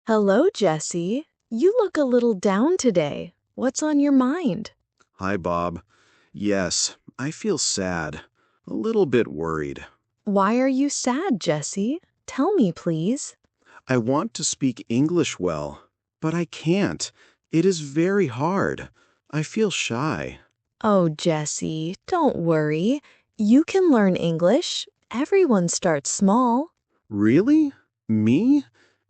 Hello, Jesse. You look a little down today. What's on your mind? Hi, Bob. Yes, I feel sad. A little bit worried. Why are you sad, Jesse? Tell me, please. I want to speak English well, but I can't. It is very hard. I feel shy. Oh, Jesse, don't worry. You can learn English. Everyone starts small. Really? Me?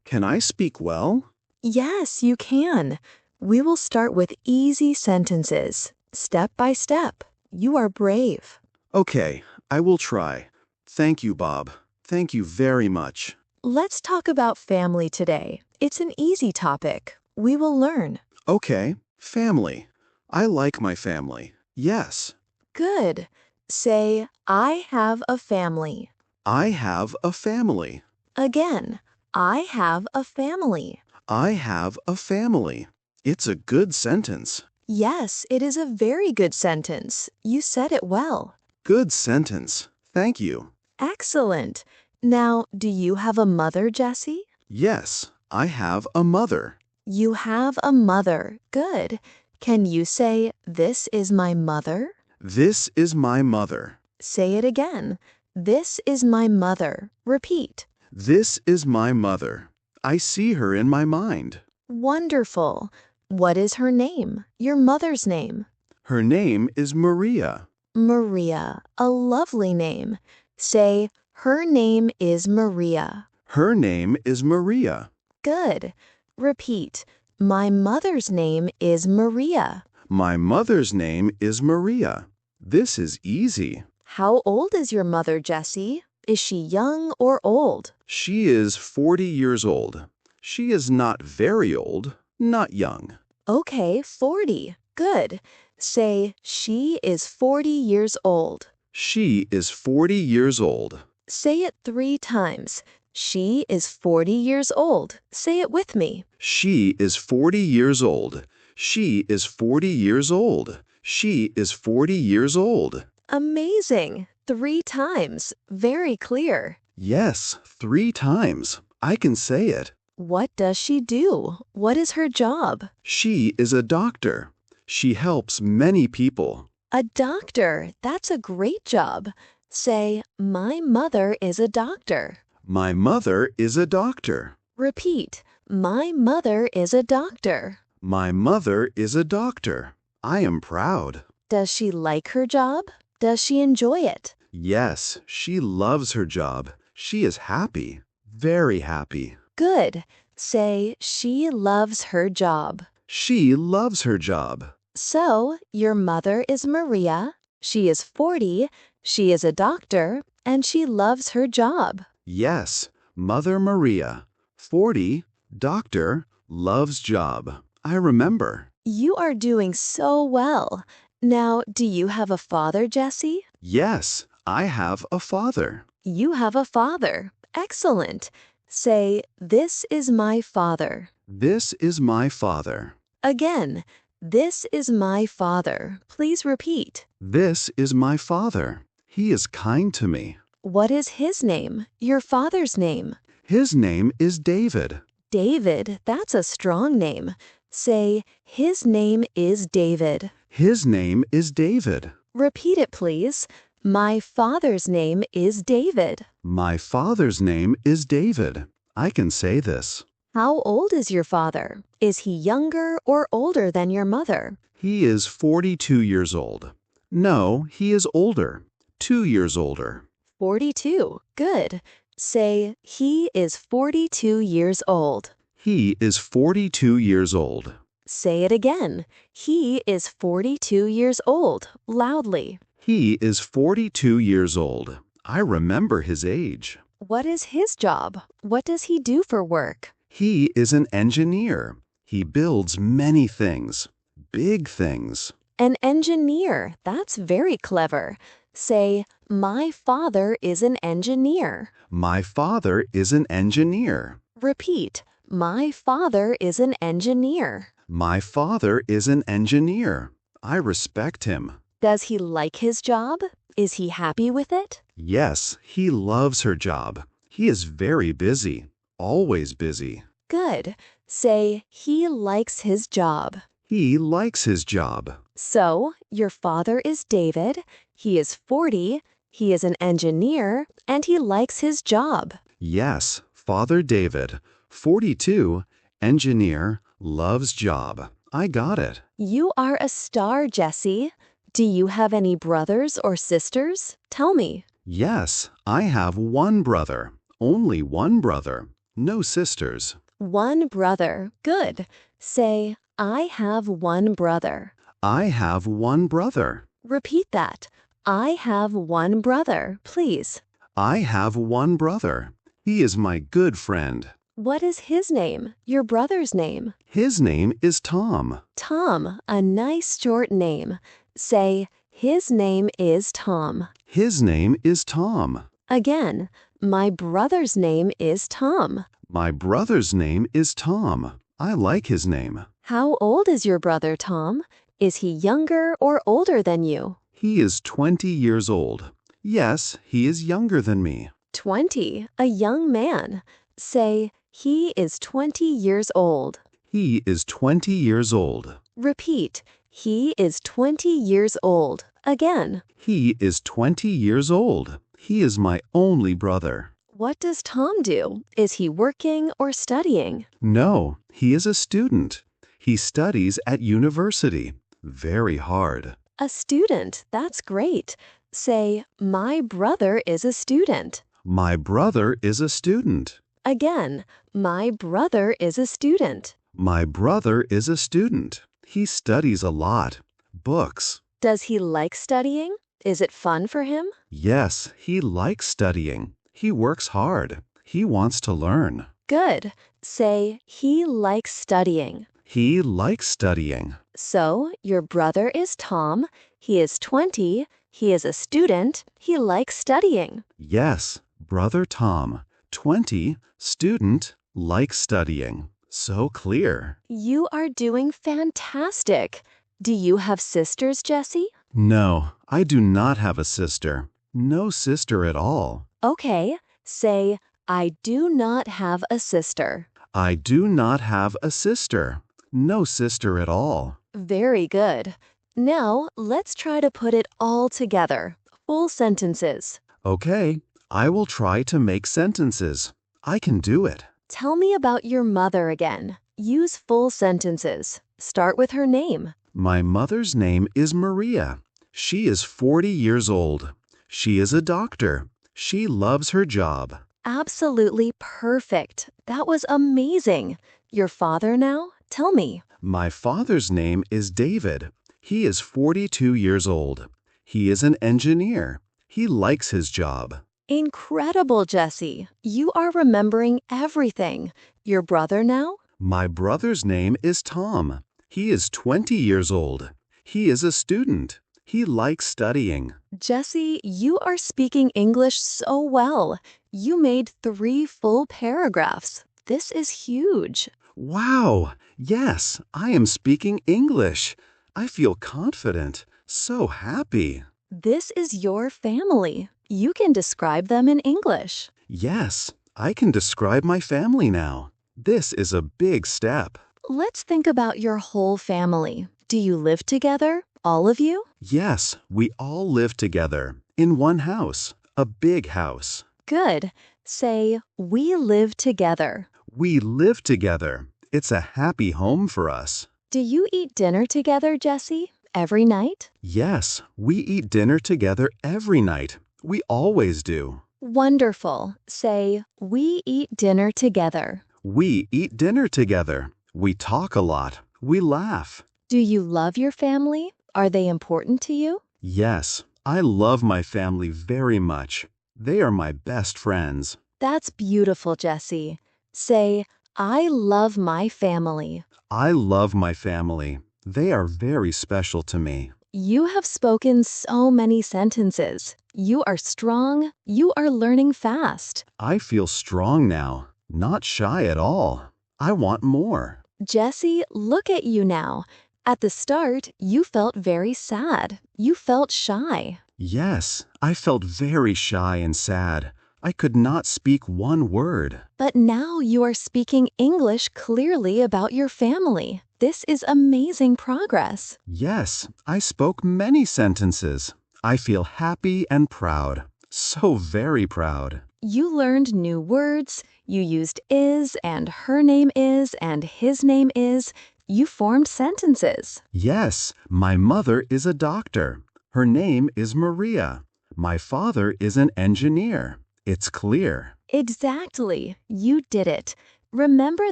Can I speak well? Yes, you can. We will start with easy sentences, step by step. You are brave. Okay, I will try. Thank you, Bob. Thank you very much. Let's talk about family today. It's an easy topic. We will learn. Okay, family. I like my family. Yes, Good. Say, I have a family. I have a family. Again, I have a family. I have a family. It's a good sentence. Yes, it is a very good sentence. You said it well. Good sentence. Thank you. Excellent. Now, do you have a mother, Jesse? Yes, I have a mother. You have a mother. Good. Can you say, this is my mother? This is my mother. Say it again. This is my mother. Repeat. This is my mother. I see her in my mind. Wonderful. What is her name? Your mother's name? Her name is Maria. Maria, a lovely name. Say, her name is Maria. Her name is Maria. Good. Repeat, my mother's name is Maria. My mother's name is Maria. This is easy. How old is your mother, Jessie? Is she young or old? She is 40 years old. She is not very old, not young. Okay, 40. Good. Say, she is 40 years old. She is 40 years old. Say it 3 times. She is 40 years old. Say it with me. She is 40 years old. She is 40 years old. She is 40 years old. Amazing. 3 times. Very clear. Yes, 3 times. I can say it. What does she do? What is her job? She is a doctor. She helps many people. A doctor. That's a great job. Say, my mother is a doctor. My mother is a doctor. Repeat, my mother is a doctor. My mother is a doctor. I am proud. Does she like her job? Does she enjoy it? Yes, she loves her job. She is happy. Very happy. Good. Say, she loves her job. She loves her job. So, your mother is Maria, she is 40, she is a doctor, and she loves her job. Yes, Mother Maria, 40, doctor, loves job. I remember. You are doing so well. Now, do you have a father, Jesse? Yes, I have a father. You have a father. Excellent. Say, this is my father. This is my father. Again, this is my father. Please repeat. This is my father. He is kind to me. What is his name? Your father's name? His name is David. David, that's a strong name. Say, his name is David. His name is David. Repeat it, please. My father's name is David. My father's name is David. I can say this. How old is your father? Is he younger or older than your mother? He is 42 years old. No, he is older. 2 years older. 42. Good. Say, he is 42 years old. He is 42 years old. Say it again. He is 42 years old. Loudly. He is 42 years old. I remember his age. What is his job? What does he do for work? He is an engineer. He builds many things. Big things. An engineer. That's very clever. Say, my father is an engineer. My father is an engineer. Repeat, my father is an engineer. My father is an engineer. I respect him. Does he like his job? Is he happy with it? Yes, he loves her job. He is very busy. Always busy. Good. Say, he likes his job. He likes his job. So, your father is David, he is 40, he is an engineer, and he likes his job. Yes, Father David, 42, engineer, loves job. I got it. You are a star, Jesse. Do you have any brothers or sisters? Tell me. Yes, I have one brother. Only one brother. No sisters. One brother. Good. Say, I have one brother. I have one brother. Repeat that. I have one brother, please. I have one brother. He is my good friend. What is his name? Your brother's name? His name is Tom. Tom, a nice short name. Say, his name is Tom. His name is Tom. Again, my brother's name is Tom. My brother's name is Tom. I like his name. How old is your brother, Tom? Is he younger or older than you? He is 20 years old. Yes, he is younger than me. 20, a young man. Say, he is 20 years old. He is 20 years old. Repeat, he is 20 years old. Again. He is 20 years old. He is my only brother. What does Tom do? Is he working or studying? No, he is a student. He studies at university. Very hard. A student, that's great. Say, my brother is a student. My brother is a student. Again, my brother is a student. My brother is a student. He studies a lot. Books. Does he like studying? Is it fun for him? Yes, he likes studying. He works hard. He wants to learn. Good. Say, he likes studying. He likes studying. So, your brother is Tom. He is 20. He is a student. He likes studying. Yes, brother Tom, 20, student, likes studying. So clear. You are doing fantastic. Do you have sisters, Jesse? No, I do not have a sister. No sister at all. Okay. Say, I do not have a sister. I do not have a sister. No sister at all. Very good. Now, let's try to put it all together. Full sentences. Okay, I will try to make sentences. I can do it. Tell me about your mother again. Use full sentences. Start with her name. My mother's name is Maria. She is 40 years old. She is a doctor. She loves her job. Absolutely perfect. That was amazing. Your father now? Tell me. My father's name is David. He is 42 years old. He is an engineer. He likes his job. Incredible, Jesse. You are remembering everything. Your brother now? My brother's name is Tom. He is 20 years old. He is a student. He likes studying. Jesse, you are speaking English so well. You made 3 full paragraphs. This is huge. Wow! Yes, I am speaking English. I feel confident. So happy. This is your family. You can describe them in English. Yes, I can describe my family now. This is a big step. Let's think about your whole family. Do you live together? All of you? Yes, we all live together in one house, a big house. Good. Say, we live together. We live together. It's a happy home for us. Do you eat dinner together, Jesse? Every night? Yes, we eat dinner together every night. We always do. Wonderful. Say, we eat dinner together. We eat dinner together. We talk a lot. We laugh. Do you love your family? Are they important to you? Yes, I love my family very much. They are my best friends. That's beautiful, Jesse. Say, I love my family. I love my family. They are very special to me. You have spoken so many sentences. You are strong. You are learning fast. I feel strong now, not shy at all. I want more. Jesse, look at you now. At the start, you felt very sad. You felt shy. Yes, I felt very shy and sad. I could not speak one word. But now you are speaking English clearly about your family. This is amazing progress. Yes, I spoke many sentences. I feel happy and proud. So very proud. You learned new words, you used is and her name is and his name is. You formed sentences. Yes, my mother is a doctor. Her name is Maria. My father is an engineer. It's clear. Exactly. You did it. Remember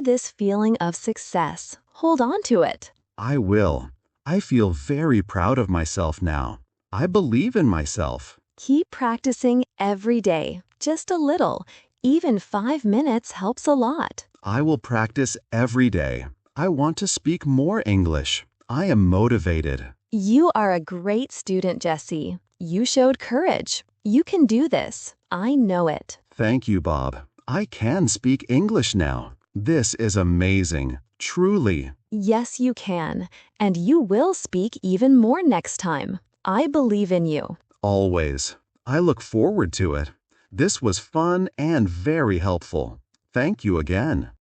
this feeling of success. Hold on to it. I will. I feel very proud of myself now. I believe in myself. Keep practicing every day, just a little. Even 5 minutes helps a lot. I will practice every day. I want to speak more English. I am motivated. You are a great student, Jesse. You showed courage. You can do this. I know it. Thank you, Bob. I can speak English now. This is amazing. Truly. Yes, you can. And you will speak even more next time. I believe in you. Always. I look forward to it. This was fun and very helpful. Thank you again.